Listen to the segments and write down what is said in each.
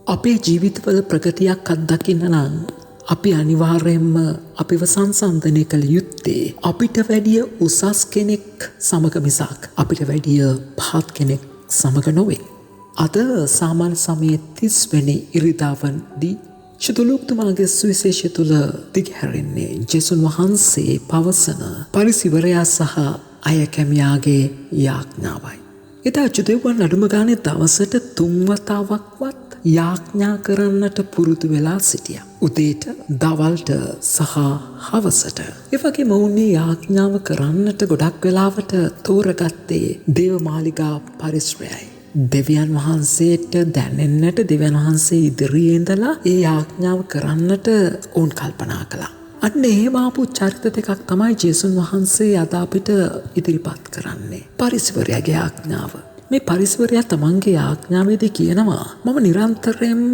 අපේ ජීවිතවල ප්‍රගතියක් අත්දකින්න නම් අපි අනිවාර්යයෙන්ම අපිව සංසන්දනය කළ යුත්තේ අපිට වැඩිය උසස් කෙනෙක් සමග මිසක් අපිට වැඩිය පහත් කෙනෙක් සමග නොවේ. අද සාමාන්‍ය සමයේ 30 වෙනි ඉරිදාවන්දී චතුලෝක්තුමාගේ සුවිශේෂය තුළ දිගහැරෙන්නේ ජේසුස් වහන්සේ පවසන පරිසිවරයා සහ අයකැමියාගේ යාඥාවයි. එදා ජුදෙව්වන් අඩුම ගානේ දවසට 3 වතාවක්වත් යාඥා කරන්නට පුරුදු වෙලා සිටියා. උදේට, දවල්ට සහ හවසට. ඒ වගේම ඔවුන් යාඥාව කරන්නට ගොඩක් වෙලාවට තෝරගත්තේ දේවමාලිගා පරිශ්‍රයයි. දෙවියන් වහන්සේට දැනෙන්නට දෙවියන් වහන්සේ ඉදිරියේ ඉඳලා ඒ යාඥාව කරන්නට ඔවුන් කල්පනා කළා. අන්න එහෙම ආපු චරිත දෙකක් තමයි ජේසුස් වහන්සේ අද අපිට ඉදිරිපත් කරන්නේ. පරිසවරයාගේ යාඥාව. මේ පරිසවරයා තමන්ගේ යාඥාවේදී කියනවා මම නිරන්තරයෙන්ම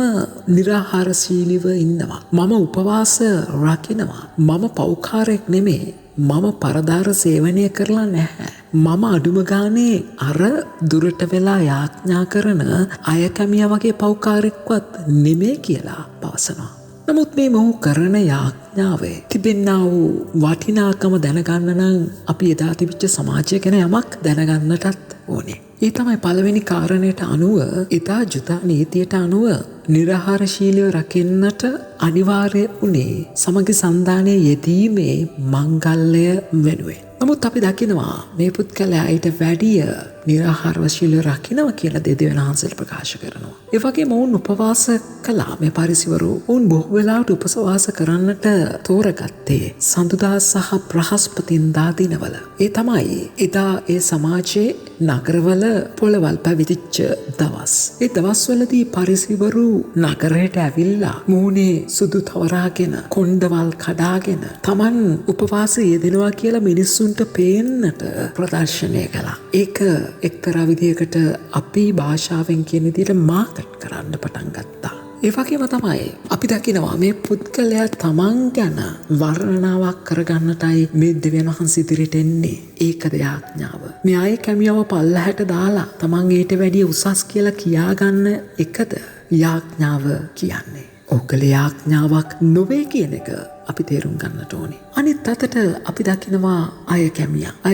निराहारශීලීව ඉන්නවා. මම උපවාස රකින්නවා. මම පෞකාරයක් නෙමෙයි. මම පරදාර සේවනය කරලා නැහැ. මම අඩුම ගානේ අර දුරට වෙලා යාඥා කරන අයකැමියා වගේ පෞකාරෙක්වත් නෙමෙයි කියලා පවසනවා. නමුත් මේ මොහු කරන යාඥාවේ තිබෙනා වූ වටිනාකම දැනගන්න නම් අපි එදා තිබිච්ච සමාජය ගැන යමක් දැනගන්නටත් ඕනේ. ඒ තමයි පළවෙනි කාරණයට අනුව එදා ජුදා නීතියට අනුව निराहारශීලීව රකින්නට අනිවාර්ය වුණේ සමගි සන්දානයේ යෙදීමේ මංගල්‍ය වෙනුවෙන්. නමුත් අපි දකිනවා මේ පුද්ගලයා ඊට වැඩිය निराहारශීලීව රකින්නවා කියලා දෙවියන් වහන්සේට ප්‍රකාශ කරනවා. ඒ වගේම ඔවුන් උපවාස කළා. මේ පරිසිවරු ඔවුන් බොහෝ වෙලාවට උපවාස කරන්නට තෝරගත්තේ සඳුදා සහ බ්‍රහස්පතින්දා දිනවල. ඒ තමයි එදා ඒ සමාජයේ නගරවල පොළවල් පැවිදිච්ච දවස්. ඒ දවස්වලදී පරිසිවරු නගරයට ඇවිල්ලා මූණේ සුදු තවරාගෙන කොණ්ඩවල් කඩාගෙන Taman උපවාසයේ යෙදෙනවා කියලා මිනිස්සුන්ට පේන්නට ප්‍රදර්ශනය කළා. ඒක එක්තරා විදියකට අපි භාෂාවෙන් කියන විදියට මාකට් කරන්න පටන් ගත්තා. ඒ වගේම තමයි අපි දකිනවා මේ පුද්ගලයා තමන් ගැන වර්ණනාවක් කරගන්නටයි මේ දෙවියන් වහන්සේ ඉදිරියට එන්නේ. ඒකද යාඥාව. මේ අය කැමියව පල්ලහැට දාලා තමන් ඊට වැඩිය උසස් කියලා කියාගන්න එකද යාඥාව කියන්නේ. ඕකල යාඥාවක් නොවේ කියන එක අපි තේරුම් ගන්නට ඕනේ. අනිත් අතට අපි දකිනවා අය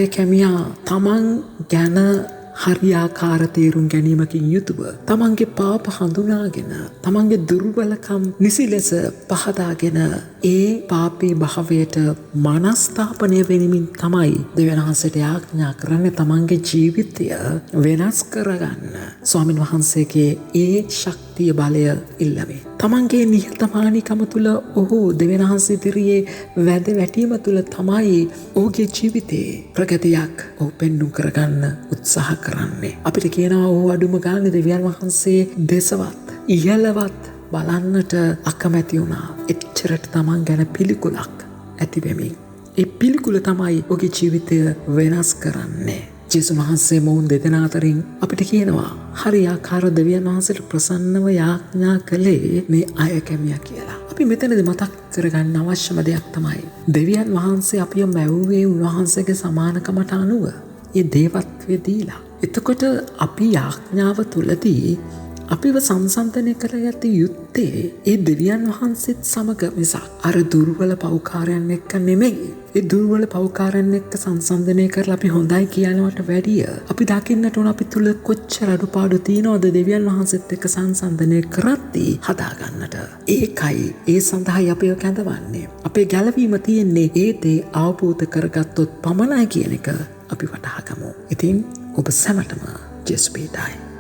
කැමියා තමන් ගැන හරියාකාර තේරුම් ගැනීමකින් යුතුව තමන්ගේ පාප හඳුනාගෙන තමන්ගේ දුර්වලකම් නිසි ලෙස පහදාගෙන ඒ පාපී භාවයට මනස්ථාපනය වෙනමින් තමයි දෙවියන් වහන්සේට යාඥා කරන්නේ තමන්ගේ ජීවිතය වෙනස් කරගන්න. ස්වාමින් වහන්සේගේ ඒ ශක්තිය බලය ඉල්ලවේ. තමන්ගේ නිහතමානීකම තුළ ඔහු දෙවියන් වහන්සේ ඉදිරියේ වැඳ වැටීම තුළ තමයි ඔහුගේ ජීවිතේ ප්‍රගතියක් ඔහු පෙන්වු කරගන්න උත්සාහ කරන්නේ. අපිට කියනවා ඔහු අඩුම ගානේ දෙවියන් වහන්සේ දෙසවත් ඉහළවත් බලන්නට අකමැති වුණා. එච්චරට තමන් ගැන පිළිකුලක් ඇති වෙමින්. ඒ පිළිකුල තමයි ඔහුගේ ජීවිතය වෙනස් කරන්නේ. ජේසුස් වහන්සේ මොවුන් දෙදෙනා අතරින් අපිට කියනවා හරියාකාර දෙවියන් වහන්සේට ප්‍රසන්නව යාඥා කළේ මේ අය කැමියා කියලා. අපි මෙතනදී මතක් කරගන්න අවශ්‍යම දෙයක් තමයි දෙවියන් වහන්සේ අපිව මැව්වේ උන්වහන්සේගේ සමානකමට අනුව ඒ දේවත්වය දීලා. එතකොට අපි යාඥාව තුලදී අපිව සංසන්දනය කරගත යුත්තේ ඒ දෙවියන් වහන්සේත් සමග මිසක් අර දුර්වල පෞකාරයන් එක්ක නෙමෙයි. ඒ දුර්වල පෞකාරයන් එක්ක සංසන්දනය කරලා අපි හොඳයි කියනවට වැඩිය අපි දකින්නට ඕන අපි තුල කොච්චර අඩුපාඩු තියෙනවද දෙවියන් වහන්සේත් එක්ක සංසන්දනය කරද්දී හදාගන්නට. ඒකයි ඒ සඳහායි අපිව කැඳවන්නේ. අපේ ගැළවීම තියෙන්නේ ඒ දේ අවබෝධ කරගත්තොත් පමණයි කියන එක අපි වටහා ගමු. ඉතින් ඔබ සැමටම ජෙස්පීටයි.